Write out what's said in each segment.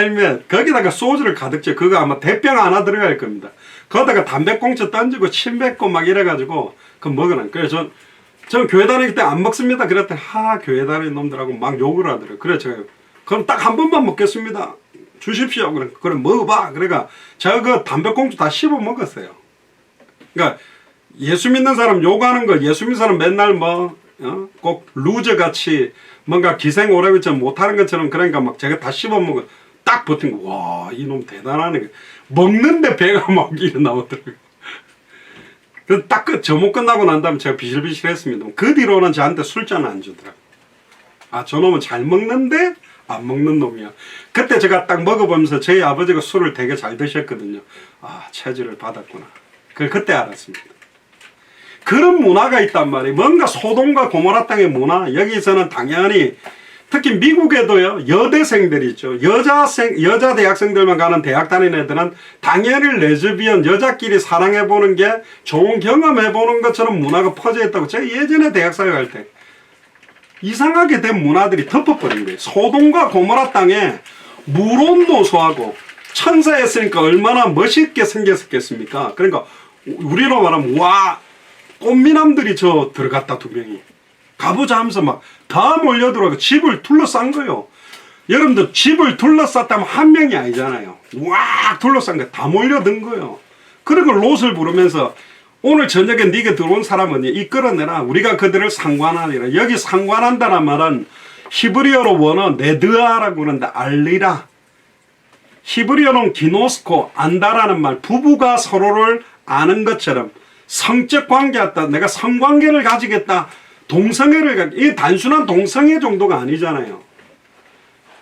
아니면 거기다가 소주를 가득 채 그거 아마 대병 하나 들어갈 겁니다. 거기다가 담배꽁초 던지고 침 뱉고 막 이래가지고 그 먹으라는. 그래서 전 교회 다닐 때 안 먹습니다. 그랬더니 교회 다니는 놈들하고 막 욕을 하더라고요. 그래 제가 그럼 딱 한 번만 먹겠습니다. 주십시오. 그래 먹어봐. 그러니까 제가 그 담배꽁초 다 씹어 먹었어요. 그러니까 예수 믿는 사람 욕하는 거, 예수 믿는 사람 맨날 꼭 루저 같이 뭔가 기생 오라비처럼 못하는 것처럼 그러니까 막 제가 다 씹어 먹어 딱 버틴 거. 와, 이놈 대단하네. 먹는데 배가 막 일어나오더라고요. 그래서 딱 그 저목 끝나고 난 다음에 제가 비실비실했습니다. 그 뒤로는 저한테 술잔 안 주더라고요. 저놈은 잘 먹는데 안 먹는 놈이야. 그때 제가 딱 먹어보면서 저희 아버지가 술을 되게 잘 드셨거든요. 체질을 받았구나. 그때 알았습니다. 그런 문화가 있단 말이에요. 뭔가 소돔과 고모라 땅의 문화. 여기서는 당연히 특히 미국에도요, 여대생들 있죠. 여자 대학생들만 가는 대학 다니는 애들은 당연히 레즈비언, 여자끼리 사랑해보는 게 좋은 경험해보는 것처럼 문화가 퍼져 있다고. 제가 예전에 대학사회 갈 때 이상하게 된 문화들이 덮어버린 거예요. 소돔과 고모라 땅에 물온도소하고 천사였으니까 얼마나 멋있게 생겼겠습니까? 그러니까 우리로 말하면 와, 꽃미남들이 저 들어갔다 2명이. 가보자 하면서 막 다 몰려들어가고 집을 둘러싼 거예요. 여러분들 집을 둘러쌌다면 한 명이 아니잖아요. 와 둘러싼 거 다 몰려든 거예요. 그리고 롯을 부르면서 오늘 저녁에 네게 들어온 사람은 이끌어내라. 우리가 그들을 상관하리라. 여기 상관한다는 말은 히브리어로 원어 네드아라고 그러는데 알리라. 히브리어는 기노스코 안다라는 말. 부부가 서로를 아는 것처럼 성적 관계였다. 내가 성관계를 가지겠다. 동성애를 이 단순한 동성애 정도가 아니잖아요.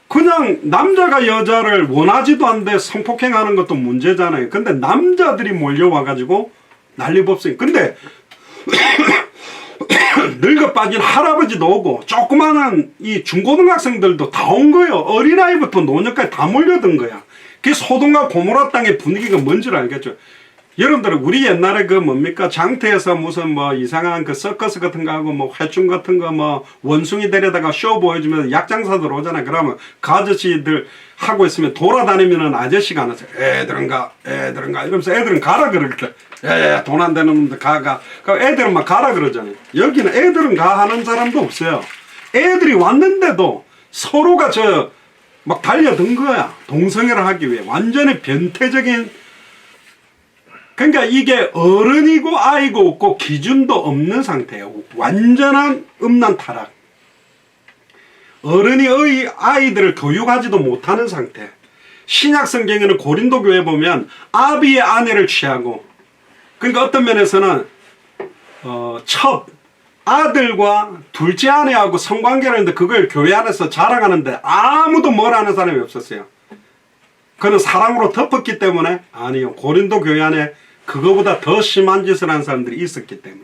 그냥 남자가 여자를 원하지도 않는데 성폭행하는 것도 문제잖아요. 근데 남자들이 몰려와가지고 난리법석이. 근데 늙어 빠진 할아버지도 오고 조그마한 이 중고등학생들도 다 온 거예요. 어린아이부터 노년까지 다 몰려든 거야. 그게 소돔과 고모라 땅의 분위기가 뭔지를 알겠죠. 여러분들은 우리 옛날에 그 뭡니까 장터에서 무슨 이상한 그 서커스 같은 거 하고 회충 같은 거 원숭이 데려다가 쇼 보여주면 약장사들 오잖아요. 그러면 그 아저씨들 하고 있으면 돌아다니면은 아저씨가 안 와서 애들은 가 이러면서 애들은 가라 그러겠다. 돈 안 되는 놈들 가. 그럼 애들은 막 가라 그러잖아요. 여기는 애들은 가 하는 사람도 없어요. 애들이 왔는데도 서로가 막 달려든 거야. 동성애를 하기 위해. 완전히 변태적인. 그러니까 이게 어른이고 아이고 없고 기준도 없는 상태예요. 완전한 음란 타락. 어른이 아이들을 교육하지도 못하는 상태. 신약 성경에는 고린도 교회 보면 아비의 아내를 취하고, 그러니까 어떤 면에서는 첫 아들과 둘째 아내하고 성관계를 했는데 그걸 교회 안에서 자랑하는데 아무도 뭘 하는 사람이 없었어요. 그는 사랑으로 덮었기 때문에. 아니요, 고린도 교회 안에 그거보다 더 심한 짓을 한 사람들이 있었기 때문에.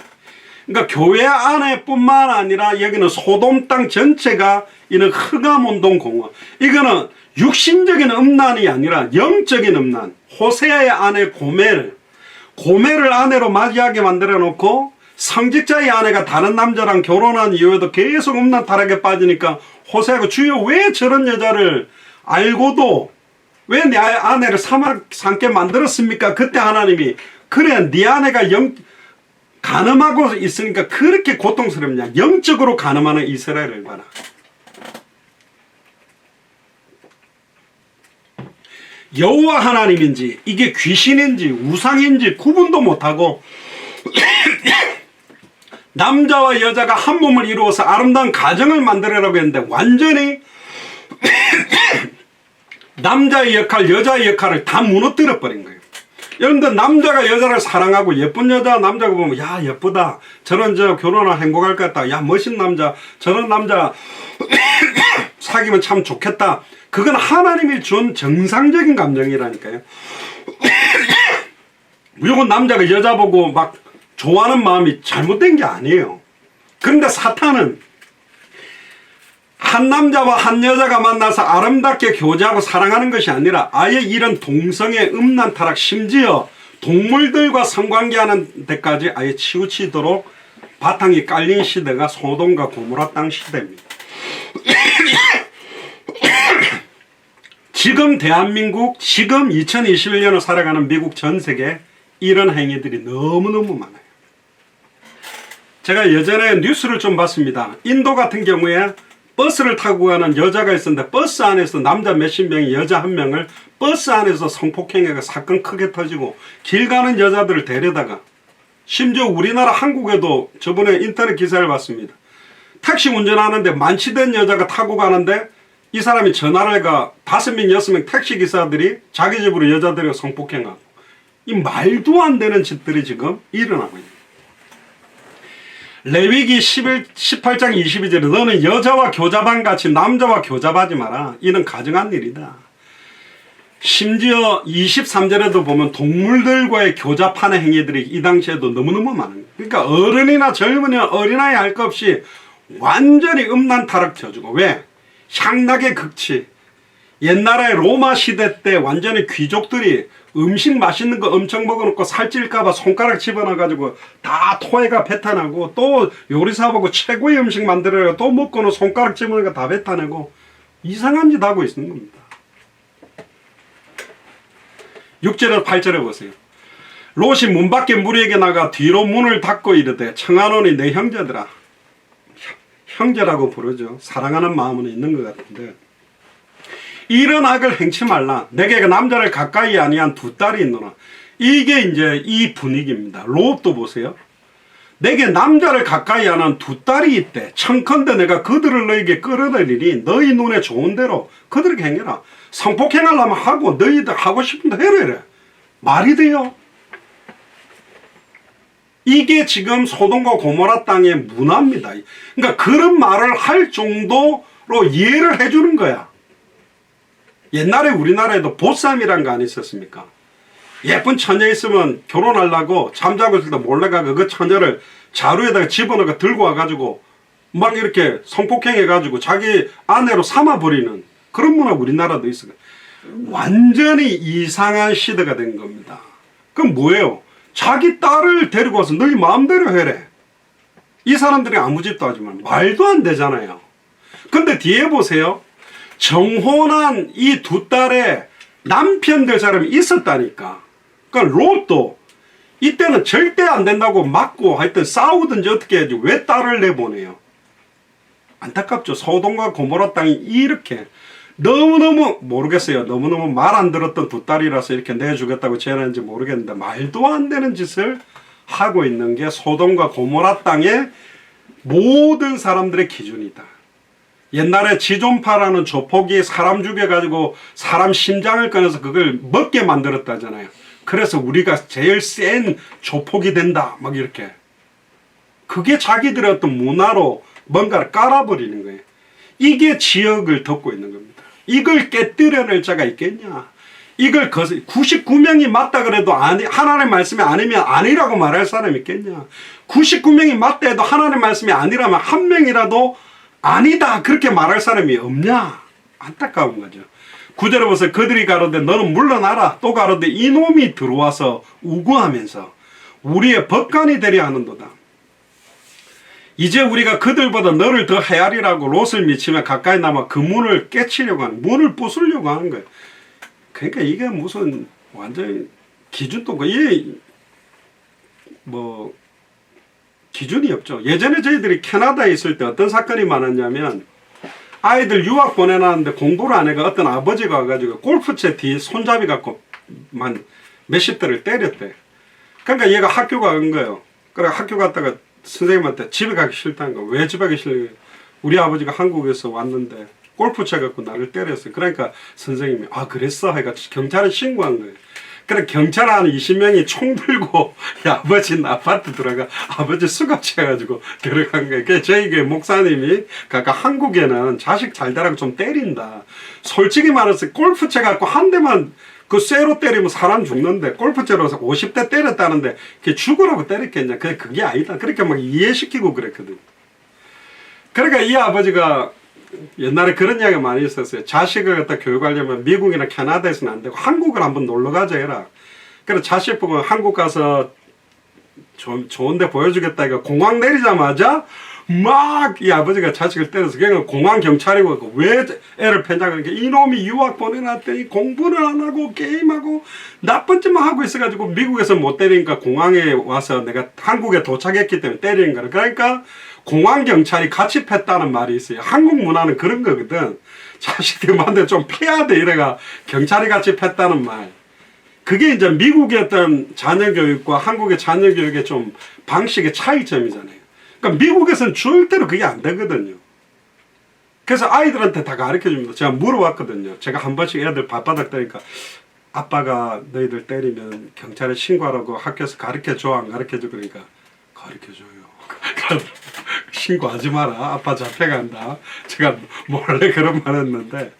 그러니까 교회 안에뿐만 아니라 여기는 소돔 땅 전체가 이는 흑암운동 공원. 이거는 육신적인 음란이 아니라 영적인 음란. 호세아의 아내 고멜을 아내로 맞이하게 만들어 놓고 성직자의 아내가 다른 남자랑 결혼한 이후에도 계속 음란 타락에 빠지니까 호세아가 주여 왜 저런 여자를 알고도 왜 내 아내를 삼게 만들었습니까? 그때 하나님이 그래 네 아내가 가늠하고 있으니까 그렇게 고통스럽냐. 영적으로 가늠하는 이스라엘을 봐라. 여호와 하나님인지 이게 귀신인지 우상인지 구분도 못하고 남자와 여자가 한 몸을 이루어서 아름다운 가정을 만들으라고 했는데 완전히 남자의 역할 여자의 역할을 다 무너뜨려 버린 거예요. 여러분들 남자가 여자를 사랑하고 예쁜 여자 남자가 보면 야 예쁘다 저런 결혼하면 행복할 것 같다. 야 멋진 남자 저런 남자 사귀면 참 좋겠다. 그건 하나님이 준 정상적인 감정이라니까요. 무조건 남자가 여자 보고 막 좋아하는 마음이 잘못된 게 아니에요. 그런데 사탄은 한 남자와 한 여자가 만나서 아름답게 교제하고 사랑하는 것이 아니라 아예 이런 동성애 음란 타락 심지어 동물들과 성관계하는 데까지 아예 치우치도록 바탕이 깔린 시대가 소돔과 고모라 땅 시대입니다. 지금 대한민국, 지금 2021년을 살아가는 미국 전 세계 이런 행위들이 너무너무 많아요. 제가 예전에 뉴스를 좀 봤습니다. 인도 같은 경우에 버스를 타고 가는 여자가 있었는데 버스 안에서 남자 몇십 명이 여자 한 명을 버스 안에서 성폭행해가 사건 크게 터지고 길 가는 여자들을 데려다가 심지어 우리나라 한국에도 저번에 인터넷 기사를 봤습니다. 택시 운전하는데 만취된 여자가 타고 가는데 이 사람이 전화를 가 5명, 6명 택시 기사들이 자기 집으로 여자들을 성폭행하고 이 말도 안 되는 짓들이 지금 일어나고 있습니다. 레위기 18장 22절에 너는 여자와 교잡한 같이 남자와 교잡하지 마라. 이는 가증한 일이다. 심지어 23절에도 보면 동물들과의 교잡하는 행위들이 이 당시에도 너무너무 많은 거예요. 그러니까 어른이나 젊은이 어린아이 할 것 없이 완전히 음란타락 쳐주고 왜? 향락의 극치. 옛날에 로마 시대 때 완전히 귀족들이 음식 맛있는 거 엄청 먹어놓고 살찔까봐 손가락 집어넣어가지고 다 토해가 뱉어내고 또 요리사하고 최고의 음식 만들어요. 또 먹고는 손가락 집어넣어가 다 뱉어내고 이상한 짓 하고 있는 겁니다. 6절에서 8절에 보세요. 롯이 문 밖에 무리에게 나가 뒤로 문을 닫고 이르되 청하노니 내 형제들아. 형제라고 부르죠. 사랑하는 마음은 있는 것 같은데 이런 악을 행치 말라. 내게 남자를 가까이 아니한 두 딸이 있노라. 이게 이제 이 분위기입니다. 롯도 보세요. 내게 남자를 가까이 하는 두 딸이 있대. 청컨대 내가 그들을 너에게 끌어내리니 너희 눈에 좋은 대로 그들에게 행해라. 성폭행하려면 하고 너희들 하고 싶은데 해라 이래. 말이 돼요? 이게 지금 소돔과 고모라 땅의 문화입니다. 그러니까 그런 말을 할 정도로 이해를 해주는 거야. 옛날에 우리나라에도 보쌈이란 거 안 있었습니까? 예쁜 처녀 있으면 결혼하려고 잠자고 있을 때 몰래 가고 그 처녀를 자루에다가 집어넣어 들고 와가지고 막 이렇게 성폭행해가지고 자기 아내로 삼아버리는 그런 문화 우리나라도 있어요. 완전히 이상한 시대가 된 겁니다. 그럼 뭐예요? 자기 딸을 데리고 와서 너희 마음대로 해래. 이 사람들이 아무 짓도 하지만 말도 안 되잖아요. 근데 뒤에 보세요. 정혼한 이 두 딸의 남편 될 사람이 있었다니까. 그러니까 롯도 이때는 절대 안 된다고 막고 하여튼 싸우든지 어떻게 해야지 왜 딸을 내보내요? 안타깝죠. 소돔과 고모라 땅이 이렇게 너무너무 모르겠어요. 너무너무 말 안 들었던 두 딸이라서 이렇게 내주겠다고 제안했는지 모르겠는데 말도 안 되는 짓을 하고 있는 게 소돔과 고모라 땅의 모든 사람들의 기준이다. 옛날에 지존파라는 조폭이 사람 죽여가지고 사람 심장을 꺼내서 그걸 먹게 만들었다잖아요. 그래서 우리가 제일 센 조폭이 된다 막 이렇게. 그게 자기들의 어떤 문화로 뭔가를 깔아버리는 거예요. 이게 지역을 덮고 있는 겁니다. 이걸 깨뜨려낼 자가 있겠냐. 이걸 99명이 맞다 그래도 하나님의 말씀이 아니면 아니라고 말할 사람이 있겠냐. 99명이 맞다 해도 하나님의 말씀이 아니라면 한 명이라도 아니다 그렇게 말할 사람이 없냐. 안타까운 거죠. 9절에 보세요. 그들이 가로되 너는 물러나라. 또 가로되 이놈이 들어와서 우구하면서 우리의 법관이 되려 하는도다. 이제 우리가 그들보다 너를 더 헤아리라고 롯을 미치며 가까이 남아 그 문을 깨치려고 하는, 문을 부수려고 하는 거예요. 그러니까 이게 무슨 완전히 기준도 거의 뭐 기준이 없죠. 예전에 저희들이 캐나다에 있을 때 어떤 사건이 많았냐면 아이들 유학 보내놨는데 공부를 안 해가 어떤 아버지가 와가지고 골프채 뒤에 손잡이 갖고 몇십 대를 때렸대. 그러니까 얘가 학교 간 거예요. 그래 학교 갔다가 선생님한테 집에 가기 싫다는 거. 왜 집에 가기 싫어요? 우리 아버지가 한국에서 왔는데 골프채 갖고 나를 때렸어요. 그러니까 선생님이 아 그랬어? 하니까 경찰에 신고한 거예요. 그래 경찰 한 20명이 총 들고 아버지 아파트 들어가 아버지 수갑채가지고 들어간 거예요. 그래서 저희 교회 목사님이 그러니까 한국에는 자식 잘 되라고 좀 때린다. 솔직히 말해서 골프채 갖고 한 대만 그 쇠로 때리면 사람 죽는데 골프채로 50대 때렸다는데 그게 죽으라고 때렸겠냐. 그게 아니다. 그렇게 막 이해시키고 그랬거든. 그러니까 이 아버지가 옛날에 그런 이야기가 많이 있었어요. 자식을 갖다 교육하려면 미국이나 캐나다에서는 안 되고 한국을 한번 놀러 가자 해라. 그래서 자식 보고 한국 가서 좋은데 보여주겠다. 이거 공항 내리자마자 막 이 아버지가 자식을 때려서 그냥 공항 경찰이고 왜 애를 팬다 그러니까 이놈이 유학 보내놨더니 공부는 안 하고 게임하고 나쁜 짓만 하고 있어가지고 미국에서 못 때리니까 공항에 와서 내가 한국에 도착했기 때문에 때리는 거라. 그러니까 공항 경찰이 같이 팼다는 말이 있어요. 한국 문화는 그런 거거든. 자식들한테 좀 패야 돼 이래가 경찰이 같이 팼다는 말. 그게 이제 미국의 어떤 자녀교육과 한국의 자녀교육의 좀 방식의 차이점이잖아요. 그러니까 미국에서는 절대로 그게 안 되거든요. 그래서 아이들한테 다 가르쳐 줍니다. 제가 물어봤거든요. 제가 한 번씩 애들 발바닥 때리니까 아빠가 너희들 때리면 경찰에 신고하라고 학교에서 가르쳐 줘 안 가르쳐 줘 그러니까 가르쳐 줘요. 신고하지 마라. 아빠 잡혀간다. 제가 몰래 그런 말 했는데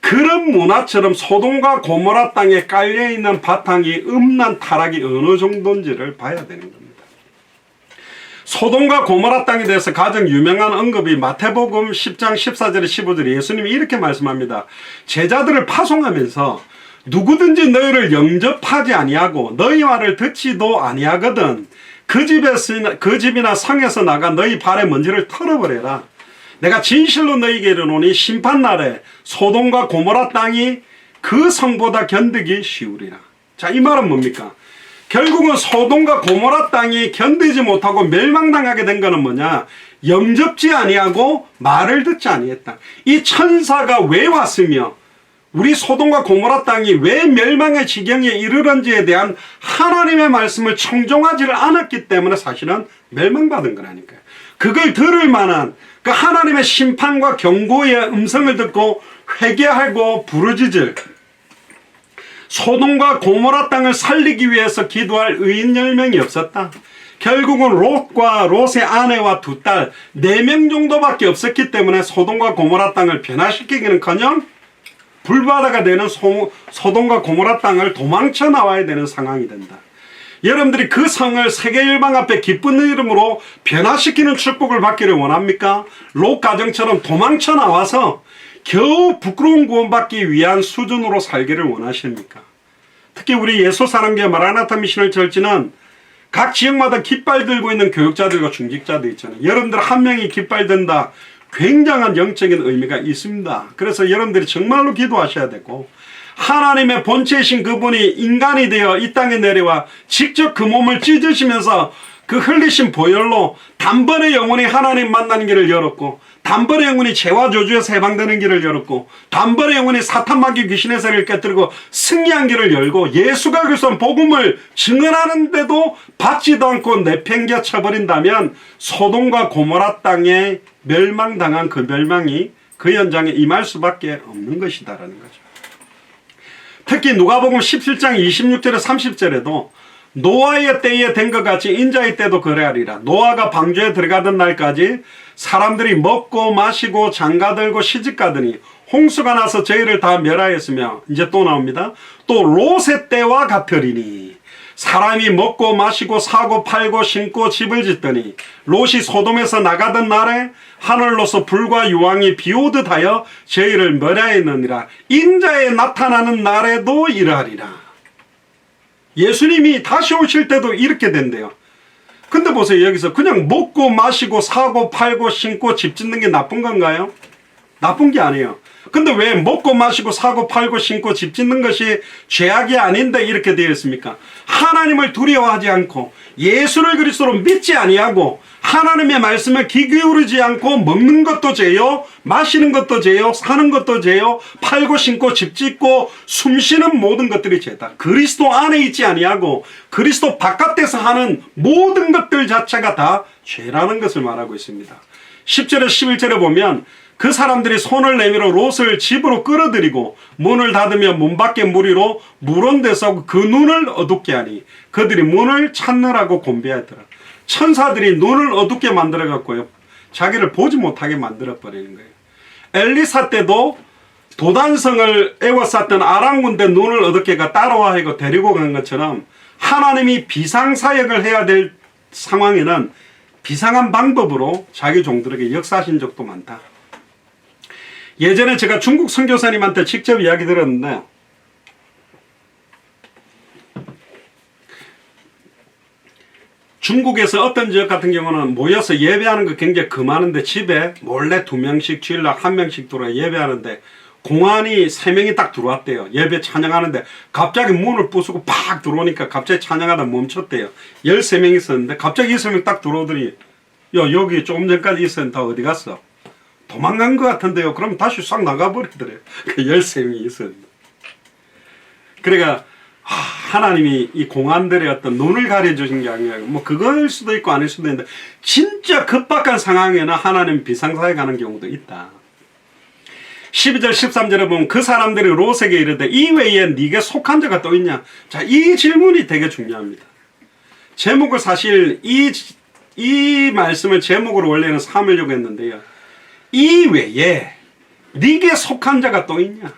그런 문화처럼 소돔과 고모라 땅에 깔려있는 바탕이 음란 타락이 어느 정도인지를 봐야 되는 겁니다. 소돔과 고모라 땅에 대해서 가장 유명한 언급이 마태복음 10장 14절에 15절에 예수님이 이렇게 말씀합니다. 제자들을 파송하면서 누구든지 너희를 영접하지 아니하고 너희 말을 듣지도 아니하거든 그 집이나 성에서 나가 너희 발의 먼지를 털어버려라. 내가 진실로 너희에게 이르노니 심판날에 소돔과 고모라 땅이 그 성보다 견디기 쉬우리라. 자, 이 말은 뭡니까? 결국은 소돔과 고모라 땅이 견디지 못하고 멸망당하게 된 것은 뭐냐? 영접지 아니하고 말을 듣지 아니했다. 이 천사가 왜 왔으며 우리 소돔과 고모라 땅이 왜 멸망의 지경에 이르는지에 대한 하나님의 말씀을 청종하지를 않았기 때문에 사실은 멸망받은 거라니까요. 그걸 들을 만한 그 하나님의 심판과 경고의 음성을 듣고 회개하고 부르짖을 소돔과 고모라 땅을 살리기 위해서 기도할 의인 10명이 없었다. 결국은 롯과 롯의 아내와 두 딸 4명 정도밖에 없었기 때문에 소돔과 고모라 땅을 변화시키기는커녕 불바다가 되는 소돔과 고모라 땅을 도망쳐 나와야 되는 상황이 된다. 여러분들이 그 성을 세계열방 앞에 기쁜 이름으로 변화시키는 축복을 받기를 원합니까? 롯 가정처럼 도망쳐 나와서 겨우 부끄러운 구원받기 위한 수준으로 살기를 원하십니까? 특히 우리 예수사랑교회 마라나타 미션을 절지는 각 지역마다 깃발 들고 있는 교육자들과 중직자들 있잖아요. 여러분들 한 명이 깃발 든다. 굉장한 영적인 의미가 있습니다. 그래서 여러분들이 정말로 기도하셔야 되고 하나님의 본체이신 그분이 인간이 되어 이 땅에 내려와 직접 그 몸을 찢으시면서 그 흘리신 보혈로 단번에 영혼이 하나님 만나는 길을 열었고 단번에 영혼이 죄와 저주에서 해방되는 길을 열었고 단번에 영혼이 사탄 마귀 귀신의 세를 깨뜨리고 승리한 길을 열고 예수가 그리스도 복음을 증언하는데도 받지도 않고 내팽겨 쳐버린다면 소돔과 고모라 땅에 멸망당한 그 멸망이 그 현장에 임할 수밖에 없는 것이다라는 거죠. 특히 누가복음 17장 26절에 30절에도 노아의 때에 된 것 같이 인자의 때도 그래하리라. 노아가 방주에 들어가던 날까지 사람들이 먹고 마시고 장가들고 시집가더니 홍수가 나서 저희를 다 멸하였으며 이제 또 나옵니다. 또 롯의 때와 같으리니 사람이 먹고 마시고 사고 팔고 신고 집을 짓더니 롯이 소돔에서 나가던 날에 하늘로서 불과 유황이 비오듯 하여 저희를 멸하였느니라. 인자에 나타나는 날에도 이러하리라. 예수님이 다시 오실 때도 이렇게 된대요. 근데 보세요. 여기서 그냥 먹고 마시고 사고 팔고 신고 집 짓는 게 나쁜 건가요? 나쁜 게 아니에요. 근데 왜 먹고 마시고 사고 팔고 신고 집 짓는 것이 죄악이 아닌데 이렇게 되어 있습니까? 하나님을 두려워하지 않고 예수를 그리스도로 믿지 아니하고 하나님의 말씀에 귀 기울이지 않고 먹는 것도 죄요, 마시는 것도 죄요, 사는 것도 죄요, 팔고 신고 집 짓고 숨쉬는 모든 것들이 죄다. 그리스도 안에 있지 아니하고 그리스도 바깥에서 하는 모든 것들 자체가 다 죄라는 것을 말하고 있습니다. 10절에 11절에 보면 그 사람들이 손을 내밀어 롯을 집으로 끌어들이고 문을 닫으며 문 밖에 무리로 물온 데서 그 눈을 어둡게 하니 그들이 문을 찾느라고 곤비하더라. 천사들이 눈을 어둡게 만들어 갖고요 자기를 보지 못하게 만들어 버리는 거예요. 엘리사 때도 도단성을 에워쌌던 아람 군대 눈을 어둡게 따라와 하고 데리고 간 것처럼 하나님이 비상사역을 해야 될 상황에는 비상한 방법으로 자기 종들에게 역사하신 적도 많다. 예전에 제가 중국 선교사님한테 직접 이야기 들었는데 중국에서 어떤 지역 같은 경우는 모여서 예배하는 거 굉장히 금하는데 집에 몰래 2명씩 주일날 1명씩 들어와 예배하는데 공안이 3명이 딱 들어왔대요. 예배 찬양하는데 갑자기 문을 부수고 팍 들어오니까 갑자기 찬양하다 멈췄대요. 13명 있었는데 갑자기 20명 딱 들어오더니 야 여기 조금 전까지 있었는데 다 어디 갔어? 도망간 것 같은데요. 그럼 다시 싹 나가버리더래요. 그 13명이 있었는데. 그러니까 하나님이 이 공안들의 어떤 눈을 가려주신 게 아니라 뭐 그거일 수도 있고 아닐 수도 있는데 진짜 급박한 상황에는 하나님 비상사에 가는 경우도 있다. 12절 13절에 보면 그 사람들이 롯에게 이르되 이 외에 네게 속한 자가 또 있냐. 자, 이 질문이 되게 중요합니다. 제목을 사실 이 말씀을 제목으로 원래는 삼으려고 했는데요. 이 외에 네게 속한 자가 또 있냐.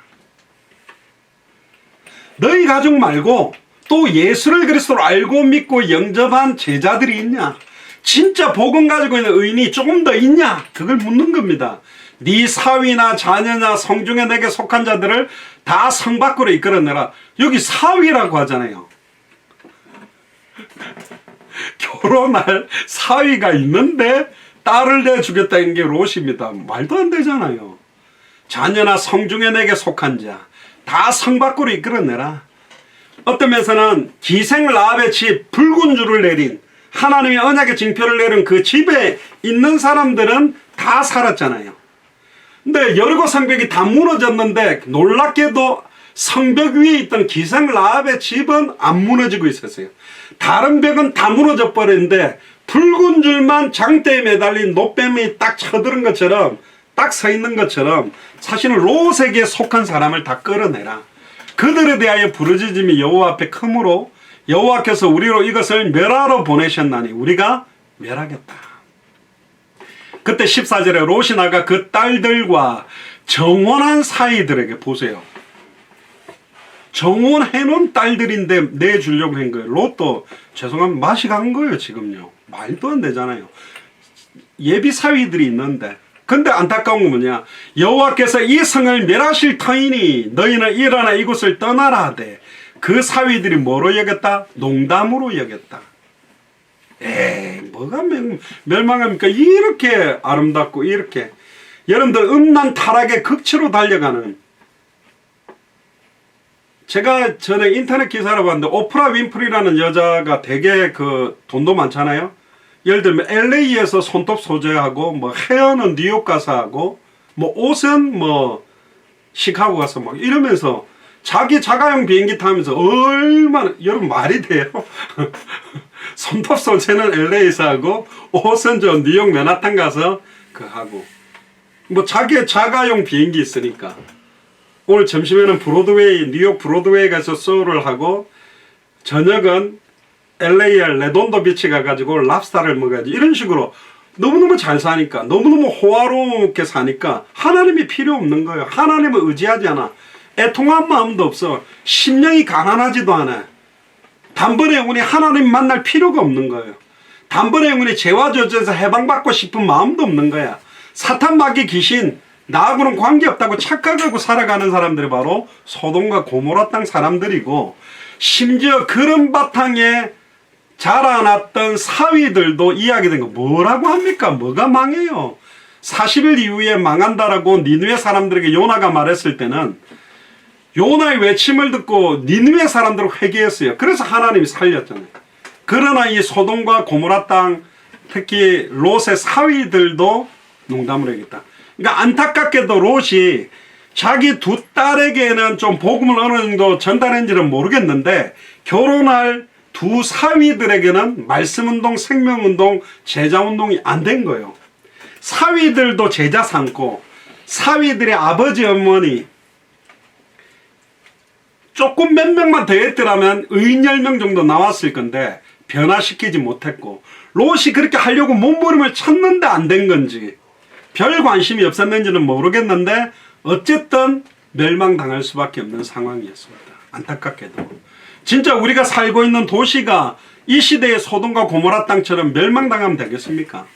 너희 가족 말고 또 예수를 그리스도로 알고 믿고 영접한 제자들이 있냐. 진짜 복음 가지고 있는 의인이 조금 더 있냐. 그걸 묻는 겁니다. 네 사위나 자녀나 성중에 내게 속한 자들을 다 성 밖으로 이끌어내라. 여기 사위라고 하잖아요. 결혼할 사위가 있는데 딸을 내주겠다는 게 롯입니다. 말도 안 되잖아요. 자녀나 성중에 내게 속한 자 다 성 밖으로 이끌어내라. 어떤 면에서는 기생 라합의 집 붉은 줄을 내린 하나님의 언약의 징표를 내린 그 집에 있는 사람들은 다 살았잖아요. 근데 여리고 성벽이 다 무너졌는데 놀랍게도 성벽 위에 있던 기생 라합의 집은 안 무너지고 있었어요. 다른 벽은 다 무너져 버렸는데 붉은 줄만 장대에 매달린 노뱀이 딱 쳐들은 것처럼 딱 서 있는 것처럼 사실은 롯에게 속한 사람을 다 끌어내라. 그들에 대하여 부르짖음이 여호와 앞에 크므로 여호와께서 우리로 이것을 멸하러 보내셨나니 우리가 멸하겠다. 그때 14절에 롯이 나가 그 딸들과 정혼한 사이들에게 보세요. 정혼해놓은 딸들인데 내주려고 한 거예요. 롯도 죄송하면 맛이 간 거예요. 지금요. 말도 안 되잖아요. 예비 사위들이 있는데 근데 안타까운 건 뭐냐. 여호와께서 이 성을 멸하실 터이니 너희는 일어나 이곳을 떠나라 하되 그 사위들이 뭐로 여겼다? 농담으로 여겼다. 에이 뭐가 멸망합니까? 이렇게 아름답고 이렇게 여러분들 음란 타락의 극치로 달려가는 제가 전에 인터넷 기사를 봤는데 오프라 윈프리라는 여자가 되게 그 돈도 많잖아요. 예를 들면 LA에서 손톱 소재하고 뭐 헤어는 뉴욕 가서 하고 뭐 옷은 뭐 시카고 가서 막 이러면서 자기 자가용 비행기 타면서 얼마나 여러분 말이 돼요? 손톱 소재는 LA에서 하고 옷은 저 뉴욕 맨하탄 가서 그 하고 뭐 자기 자가용 비행기 있으니까 오늘 점심에는 브로드웨이 뉴욕 브로드웨이 가서 쇼를 하고 저녁은 LA에 레돈도 비치 가가지고 랍스타를 먹어야지. 이런 식으로 너무너무 잘 사니까 너무너무 호화롭게 사니까 하나님이 필요 없는 거예요. 하나님을 의지하지 않아. 애통한 마음도 없어. 심령이 가난하지도 않아. 단번에 영혼이 하나님 만날 필요가 없는 거예요. 단번에 영혼이 죄와 저주에서 해방받고 싶은 마음도 없는 거야. 사탄 마귀 귀신 나하고는 관계없다고 착각하고 살아가는 사람들이 바로 소돔과 고모라 땅 사람들이고 심지어 그런 바탕에 자라났던 사위들도 이야기된 거 뭐라고 합니까? 뭐가 망해요? 40일 이후에 망한다라고 니느웨 사람들에게 요나가 말했을 때는 요나의 외침을 듣고 니느웨 사람들을 회개했어요. 그래서 하나님이 살렸잖아요. 그러나 이 소돔과 고모라 땅 특히 롯의 사위들도 농담을 하겠다. 그러니까 안타깝게도 롯이 자기 두 딸에게는 좀 복음을 어느 정도 전달했는지는 모르겠는데 결혼할 두 사위들에게는 말씀운동, 생명운동, 제자운동이 안 된 거예요. 사위들도 제자 삼고 사위들의 아버지 어머니 조금 몇 명만 더 했더라면 의인 10명 정도 나왔을 건데 변화시키지 못했고 롯이 그렇게 하려고 몸부림을 쳤는데 안 된 건지 별 관심이 없었는지는 모르겠는데 어쨌든 멸망당할 수밖에 없는 상황이었습니다. 안타깝게도 진짜 우리가 살고 있는 도시가 이 시대의 소돔과 고모라 땅처럼 멸망당하면 되겠습니까?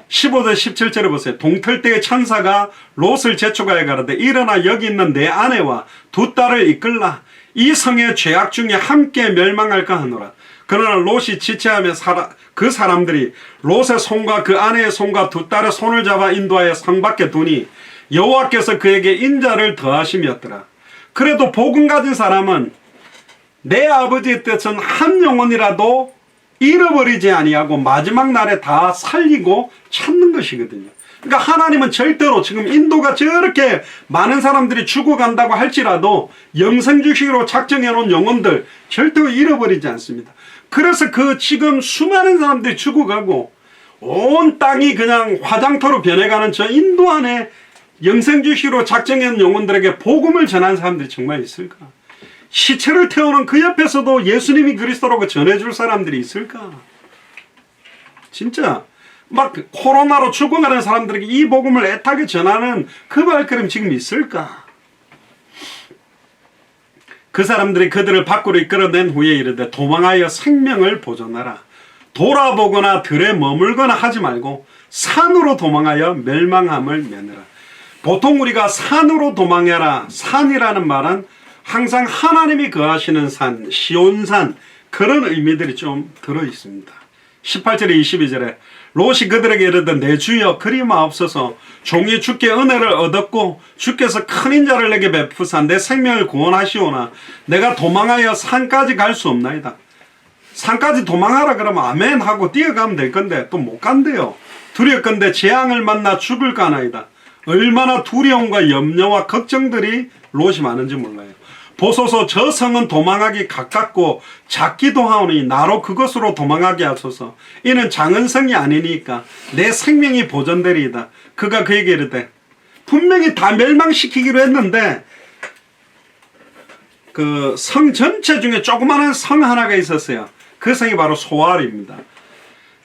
15절 17절에 보세요. 동틀 때의 천사가 롯을 재촉하여 가라되 일어나 여기 있는 내 아내와 두 딸을 이끌라. 이 성의 죄악 중에 함께 멸망할까 하노라. 그러나 롯이 지체하며 그 사람들이 롯의 손과 그 아내의 손과 두 딸의 손을 잡아 인도하여 성 밖에 두니 여호와께서 그에게 인자를 더하심이었더라. 그래도 복음 가진 사람은 내 아버지의 뜻은 한 영혼이라도 잃어버리지 아니하고 마지막 날에 다 살리고 찾는 것이거든요. 그러니까 하나님은 절대로 지금 인도가 저렇게 많은 사람들이 죽어간다고 할지라도 영생주식으로 작정해 놓은 영혼들 절대로 잃어버리지 않습니다. 그래서 그 지금 수많은 사람들이 죽어가고 온 땅이 그냥 화장터로 변해가는 저 인도 안에 영생주식으로 작정해 놓은 영혼들에게 복음을 전하는 사람들이 정말 있을까? 시체를 태우는 그 옆에서도 예수님이 그리스도라고 전해줄 사람들이 있을까? 진짜 막 코로나로 죽어가는 사람들에게 이 복음을 애타게 전하는 그 발걸음 지금 있을까? 그 사람들이 그들을 밖으로 이끌어낸 후에 이르되 도망하여 생명을 보존하라. 돌아보거나 들에 머물거나 하지 말고 산으로 도망하여 멸망함을 면하라. 보통 우리가 산으로 도망해라, 산이라는 말은 항상 하나님이 거하시는 산, 시온산, 그런 의미들이 좀 들어있습니다. 18절에 22절에 롯이 그들에게 이르되 내 주여 그리 마옵소서. 종이 주께 은혜를 얻었고 주께서 큰 인자를 내게 베푸사 내 생명을 구원하시오나 내가 도망하여 산까지 갈 수 없나이다. 산까지 도망하라 그러면 아멘 하고 뛰어가면 될 건데 또 못 간대요. 두렵건대 재앙을 만나 죽을까나이다. 얼마나 두려움과 염려와 걱정들이 롯이 많은지 몰라요. 보소서 저 성은 도망하기 가깝고 작기도 하오니 나로 그것으로 도망하게 하소서. 이는 작은 성이 아니니까 내 생명이 보존되리이다. 그가 그에게 이르되 분명히 다 멸망시키기로 했는데 그 성 전체 중에 조그마한 성 하나가 있었어요. 그 성이 바로 소알입니다.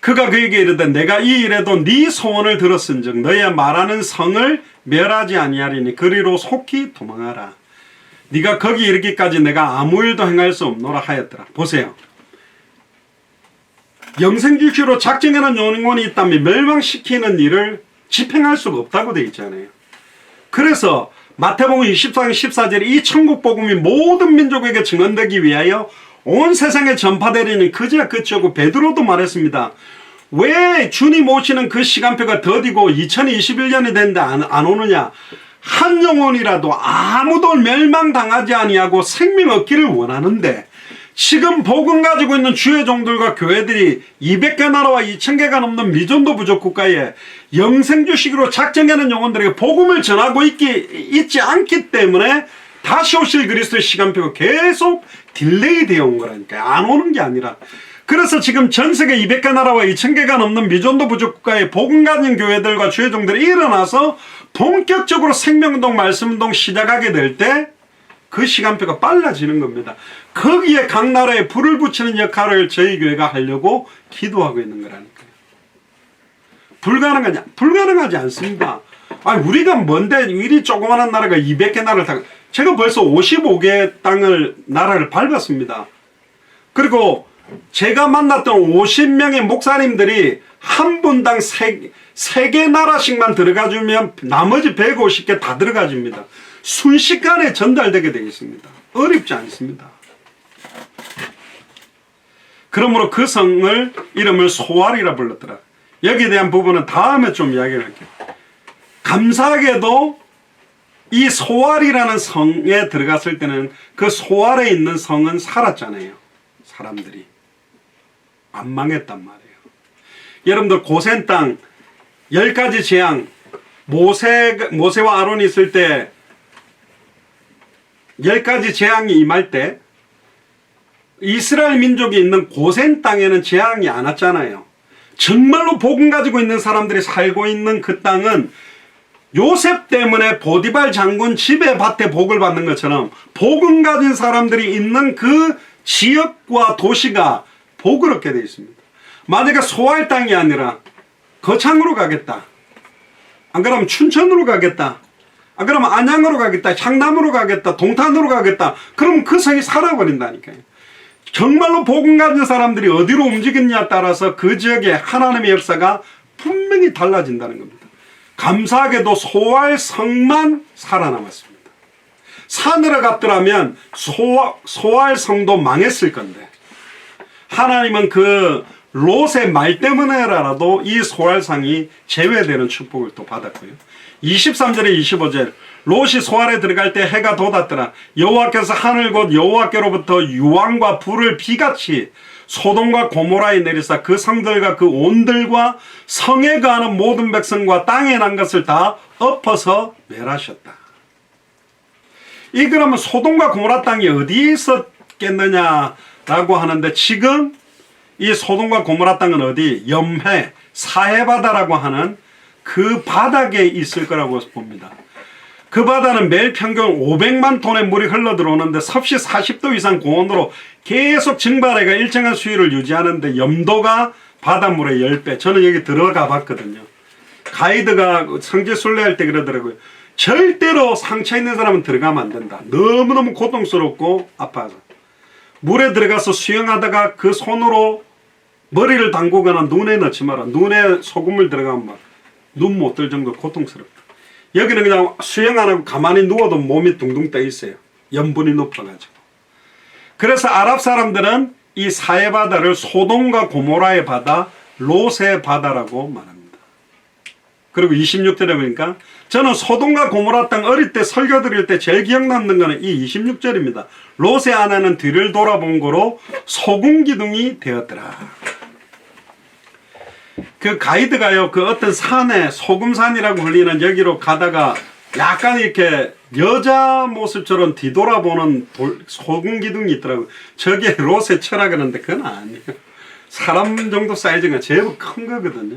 그가 그에게 이르되 내가 이 일에도 네 소원을 들었은즉 너의 말하는 성을 멸하지 아니하리니 그리로 속히 도망하라. 네가 거기 이르기까지 내가 아무 일도 행할 수 없노라 하였더라. 보세요. 영생주시로 작정해놓은 영혼이 있다면 멸망시키는 일을 집행할 수가 없다고 되어 있잖아요. 그래서 마태복음 24장 14절에 이 천국복음이 모든 민족에게 증언되기 위하여 온 세상에 전파되리니 그제야 끝이 오고 베드로도 말했습니다. 왜 주님 오시는 그 시간표가 더디고 2021년이 됐는데 안 오느냐. 한 영혼이라도 아무도 멸망당하지 아니하고 생명 얻기를 원하는데 지금 복음 가지고 있는 주의 종들과 교회들이 200개 나라와 2000개가 넘는 미전도 부족 국가에 영생주식으로 작정하는 영혼들에게 복음을 전하고 있지 않기 때문에 다시 오실 그리스도의 시간표가 계속 딜레이 되어 온 거라니까요. 안 오는 게 아니라. 그래서 지금 전세계 200개 나라와 2000개가 넘는 미전도 부족 국가의 복음 가진 교회들과 주의 종들이 일어나서 본격적으로 생명운동, 말씀운동 시작하게 될 때 그 시간표가 빨라지는 겁니다. 거기에 각 나라에 불을 붙이는 역할을 저희 교회가 하려고 기도하고 있는 거라니까요. 불가능하지 않습니다. 아니, 우리가 뭔데 이리 조그마한 나라가 200개 나라를 다, 제가 벌써 55개 나라를 밟았습니다. 그리고 제가 만났던 50명의 목사님들이 한 분당 3개 나라씩만 들어가주면 나머지 150개 다 들어가줍니다. 순식간에 전달되게 되겠습니다. 어렵지 않습니다. 그러므로 그 성을 이름을 소알이라 불렀더라. 여기에 대한 부분은 다음에 좀 이야기를 할게요. 감사하게도 이 소알이라는 성에 들어갔을 때는 그 소알에 있는 성은 살았잖아요. 사람들이. 안 망했단 말이에요. 여러분들 고센 땅 10가지 재앙 모세와 아론이 있을 때 10가지 재앙이 임할 때 이스라엘 민족이 있는 고센 땅에는 재앙이 안 왔잖아요. 정말로 복음 가지고 있는 사람들이 살고 있는 그 땅은 요셉 때문에 보디발 장군 집에 밭에 복을 받는 것처럼 복음 가진 사람들이 있는 그 지역과 도시가 복을 얻게 되어 있습니다. 만약에 소알 땅이 아니라 거창으로 가겠다. 안 그러면 춘천으로 가겠다. 안 그러면 안양으로 가겠다. 향남으로 가겠다. 동탄으로 가겠다. 그럼 그 성이 살아버린다니까요. 정말로 복음 가진 사람들이 어디로 움직이느냐에 따라서 그 지역의 하나님의 역사가 분명히 달라진다는 겁니다. 감사하게도 소알 성만 살아남았습니다. 산으로 갔더라면 소알 성도 망했을 건데 하나님은 그 롯의 말 때문에라도 이 소알상이 제외되는 축복을 또 받았고요. 23절에 25절 롯이 소알에 들어갈 때 해가 돋았더라. 여호와께서 하늘 곧 여호와께로부터 유황과 불을 비같이 소돔과 고모라에 내리사 그 성들과 그 온들과 성에 거하는 모든 백성과 땅에 난 것을 다 엎어서 멸하셨다. 이 그러면 소돔과 고모라 땅이 어디에 있었겠느냐라고 하는데, 지금 이 소돔과 고모라 땅은 어디? 염해, 사해바다라고 하는 그 바닥에 있을 거라고 봅니다. 그 바다는 매일 평균 500만 톤의 물이 흘러 들어오는데 섭씨 40도 이상 고온으로 계속 증발해가 일정한 수위를 유지하는데 염도가 바닷물의 10배. 저는 여기 들어가 봤거든요. 가이드가 성지 순례할 때 그러더라고요. 절대로 상처 있는 사람은 들어가면 안 된다. 너무너무 고통스럽고 아파서. 물에 들어가서 수영하다가 그 손으로 머리를 담그거나 눈에 넣지 마라. 눈에 소금물 들어가면 막 눈 못 뜰 정도로 고통스럽다. 여기는 그냥 수영 안 하고 가만히 누워도 몸이 둥둥 떠 있어요. 염분이 높아가지고. 그래서 아랍 사람들은 이 사해바다를 소돔과 고모라의 바다, 롯의 바다라고 말합니다. 그리고 26절에 보니까 저는 소돔과 고모라 땅 어릴 때 설교 드릴 때 제일 기억 남는 거는 이 26절입니다. 롯의 아내는 뒤를 돌아본 거로 소금 기둥이 되었더라. 그 가이드가요, 그 어떤 산에 소금산이라고 불리는 여기로 가다가 약간 이렇게 여자 모습처럼 뒤돌아보는 소금 기둥이 있더라고요. 저게 롯의 철학 그러는데 그건 아니에요. 사람 정도 사이즈가 제법 큰 거거든요.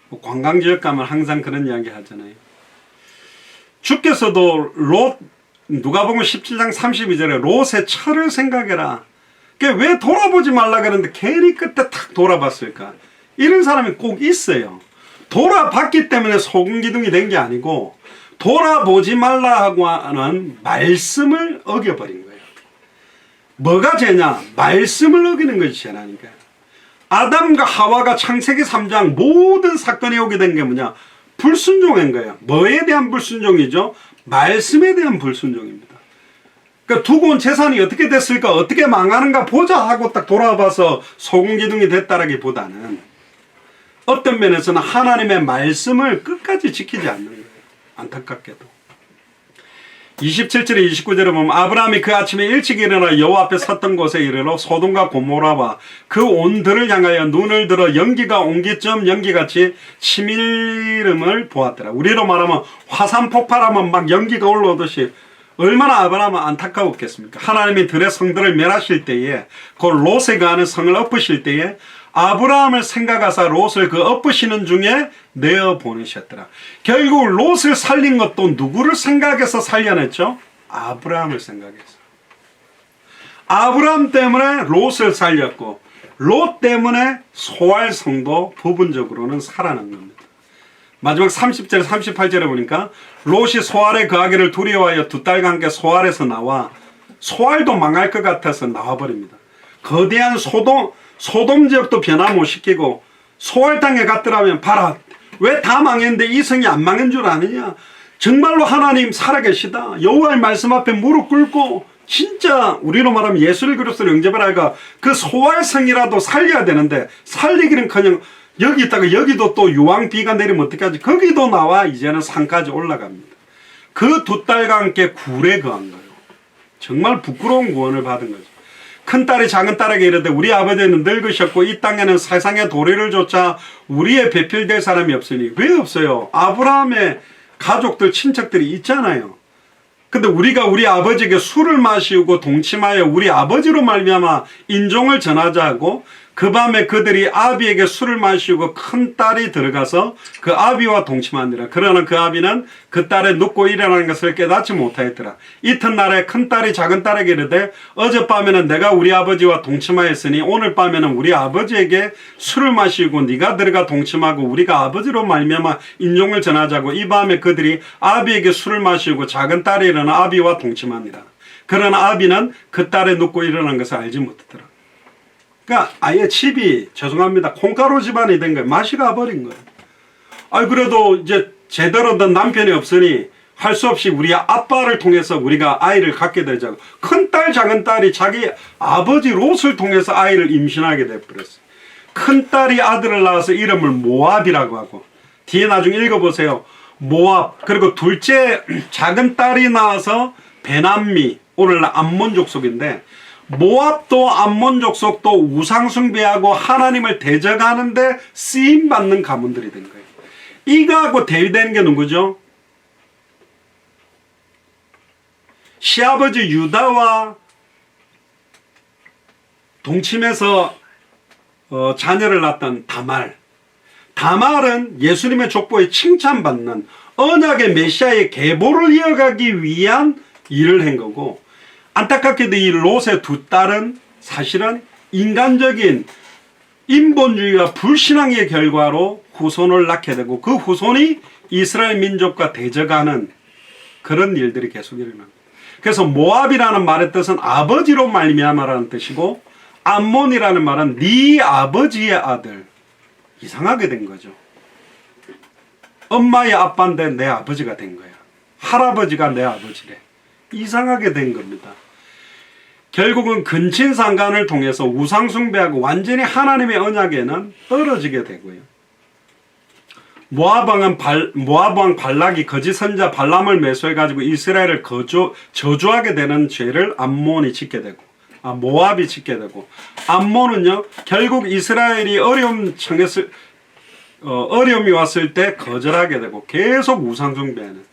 뭐 관광지역 가면 항상 그런 이야기 하잖아요. 주께서도 롯, 누가복음 17장 32절에 롯의 철을 생각해라. 왜 돌아보지 말라 그러는데 괜히 그때 탁 돌아봤을까? 이런 사람이 꼭 있어요. 돌아봤기 때문에 소금 기둥이 된 게 아니고 돌아보지 말라 하고 하는 말씀을 어겨버린 거예요. 뭐가 죄냐? 말씀을 어기는 것이 죄라니까요. 아담과 하와가 창세기 3장 모든 사건이 오게 된 게 뭐냐? 불순종인 거예요. 뭐에 대한 불순종이죠? 말씀에 대한 불순종입니다. 그러니까 두고 온 재산이 어떻게 됐을까? 어떻게 망하는가 보자 하고 딱 돌아봐서 소금 기둥이 됐다라기보다는 어떤 면에서는 하나님의 말씀을 끝까지 지키지 않는 거예요. 안타깝게도. 27절에 29절에 보면 아브라함이 그 아침에 일찍 일어나 여호와 앞에 섰던 곳에 이르러 소돔과 고모라와 그 온들을 향하여 눈을 들어 연기가 옹기점 연기같이 치밀음을 보았더라. 우리로 말하면 화산 폭발하면 막 연기가 올라오듯이 얼마나 아브라함은 안타까웠겠습니까? 하나님이 들의 성들을 멸하실 때에 그 롯에 거하는 성을 엎으실 때에 아브라함을 생각하사 롯을 그 엎으시는 중에 내어 보내셨더라. 결국 롯을 살린 것도 누구를 생각해서 살려냈죠? 아브라함을 생각해서. 아브라함 때문에 롯을 살렸고 롯 때문에 소알성도 부분적으로는 살아난 겁니다. 마지막 30절 38절에 보니까 롯이 소알에 거하기를 두려워하여 두 딸과 함께 소알에서 나와 소알도 망할 것 같아서 나와버립니다. 거대한 소돔 지역도 변화 못 시키고 소알 땅에 갔더라면 봐라, 왜 다 망했는데 이 성이 안 망한 줄 아느냐? 정말로 하나님 살아계시다. 여호와의 말씀 앞에 무릎 꿇고 진짜 우리로 말하면 예수를 그리스도로 영접을 하니까 그 소알성이라도 살려야 되는데 살리기는커녕 여기 있다가 여기도 또 유황비가 내리면 어떡하지? 거기도 나와 이제는 산까지 올라갑니다. 그 두 딸과 함께 굴에 거한 거예요. 정말 부끄러운 구원을 받은 거죠. 큰딸이 작은딸에게 이르되 우리 아버지는 늙으셨고 이 땅에는 세상의 도리를 조차 우리의 배필될 사람이 없으니. 왜 없어요? 아브라함의 가족들 친척들이 있잖아요. 근데 우리가 우리 아버지에게 술을 마시고 동침하여 우리 아버지로 말미암아 인종을 전하자고 그 밤에 그들이 아비에게 술을 마시고 큰 딸이 들어가서 그 아비와 동침하니라. 그러나 그 아비는 그 딸의 눕고 일어나는 것을 깨닫지 못하였더라. 이튿날에 큰 딸이 작은 딸에게 이르되 어젯밤에는 내가 우리 아버지와 동침하였으니 오늘 밤에는 우리 아버지에게 술을 마시고 네가 들어가 동침하고 우리가 아버지로 말미암아 인종을 전하자고 이 밤에 그들이 아비에게 술을 마시고 작은 딸이 일어나 아비와 동침하니라. 그러나 아비는 그 딸의 눕고 일어난 것을 알지 못하더라. 그러니까 아예 집이 죄송합니다 콩가루 집안이 된 거예요. 맛이 가버린 거예요. 그래도 이제 제대로 된 남편이 없으니 할 수 없이 우리 아빠를 통해서 우리가 아이를 갖게 되자고 큰딸 작은딸이 자기 아버지 롯을 통해서 아이를 임신하게 돼버렸어요. 큰딸이 아들을 낳아서 이름을 모압이라고 하고, 뒤에 나중에 읽어보세요. 모압. 그리고 둘째 작은 딸이 나와서 베남미, 오늘날 암몬 족속인데, 모압도 암몬 족속도 우상숭배하고 하나님을 대적하는데 쓰임받는 가문들이 된 거예요. 이거하고 대비되는 게 누구죠? 시아버지 유다와 동침해서 자녀를 낳았던 다말. 다말은 예수님의 족보에 칭찬받는 언약의 메시아의 계보를 이어가기 위한 일을 한 거고, 안타깝게도 이 롯의 두 딸은 사실은 인간적인 인본주의와 불신앙의 결과로 후손을 낳게 되고, 그 후손이 이스라엘 민족과 대적하는 그런 일들이 계속 일어납니다. 그래서 모압이라는 말의 뜻은 아버지로 말미암아라는 뜻이고, 암몬이라는 말은 네 아버지의 아들. 이상하게 된 거죠. 엄마의 아빠인데 내 아버지가 된 거야. 할아버지가 내 아버지래. 이상하게 된 겁니다. 결국은 근친상간을 통해서 우상숭배하고 완전히 하나님의 언약에는 떨어지게 되고요. 모압왕 발락이 거짓 선자 발람을 매수해가지고 이스라엘을 저주하게 되는 죄를 암몬이 짓게 되고, 모압이 짓게 되고, 암몬은요 결국 이스라엘이 어려움이 왔을 때 거절하게 되고 계속 우상숭배하는,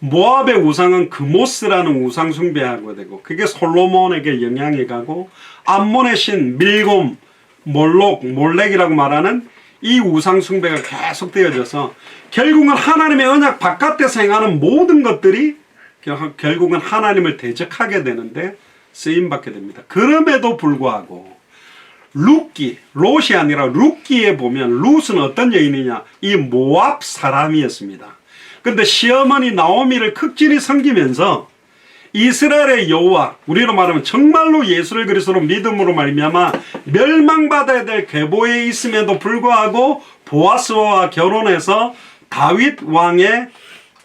모압의 우상은 그모스라는 우상숭배하게 되고, 그게 솔로몬에게 영향이 가고, 암몬의 신 밀곰, 몰렉이라고 말하는 이 우상숭배가 계속 되어져서 결국은 하나님의 언약 바깥에서 행하는 모든 것들이 결국은 하나님을 대적하게 되는데 쓰임받게 됩니다. 그럼에도 불구하고 롯이 아니라 룻기에 보면, 룻은 어떤 여인이냐, 이 모압 사람이었습니다. 그런데 시어머니 나오미를 극진히 섬기면서 이스라엘의 여호와, 우리로 말하면 정말로 예수를 그리스도로 믿음으로 말미암아 멸망받아야 될 계보에 있음에도 불구하고 보아스와 결혼해서 다윗 왕의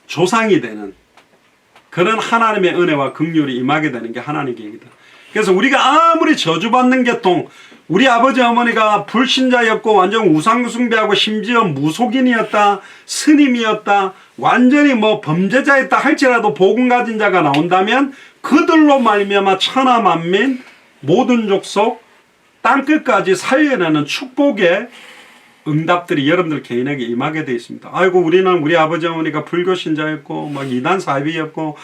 조상이 되는 그런 하나님의 은혜와 긍휼이 임하게 되는 게 하나님의 계획이다. 그래서 우리가 아무리 저주받는 계통, 우리 아버지 어머니가 불신자였고 완전 우상숭배하고 심지어 무속인이었다, 스님이었다, 완전히 범죄자였다 할지라도 복음 가진 자가 나온다면 그들로 말미암아 천하 만민 모든 족속 땅끝까지 살려내는 축복의 응답들이 여러분들 개인에게 임하게 되어 있습니다. 아이고, 우리는 우리 아버지 어머니가 불교 신자였고 이단 사이비였고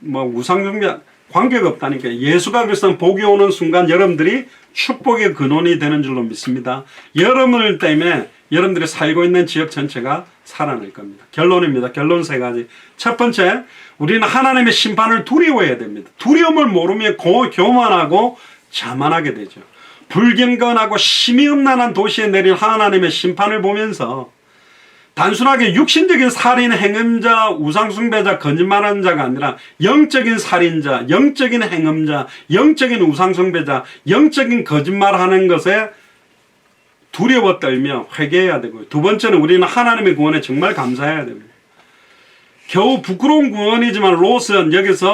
우상숭배 관계가 없다니까. 예수가 그리스도는 복이 오는 순간 여러분들이 축복의 근원이 되는 줄로 믿습니다. 여러분들 때문에 여러분들이 살고 있는 지역 전체가 살아날 겁니다. 결론입니다. 결론 세 가지. 첫 번째, 우리는 하나님의 심판을 두려워해야 됩니다. 두려움을 모르면 교만하고 자만하게 되죠. 불경건하고 심히 음란한 도시에 내릴 하나님의 심판을 보면서 단순하게 육신적인 살인, 행음자, 우상숭배자, 거짓말하는 자가 아니라 영적인 살인자, 영적인 행음자, 영적인 우상숭배자, 영적인 거짓말하는 것에 두려워 떨며 회개해야 되고요. 두 번째는 우리는 하나님의 구원에 정말 감사해야 됩니다. 겨우 부끄러운 구원이지만 롯은 여기서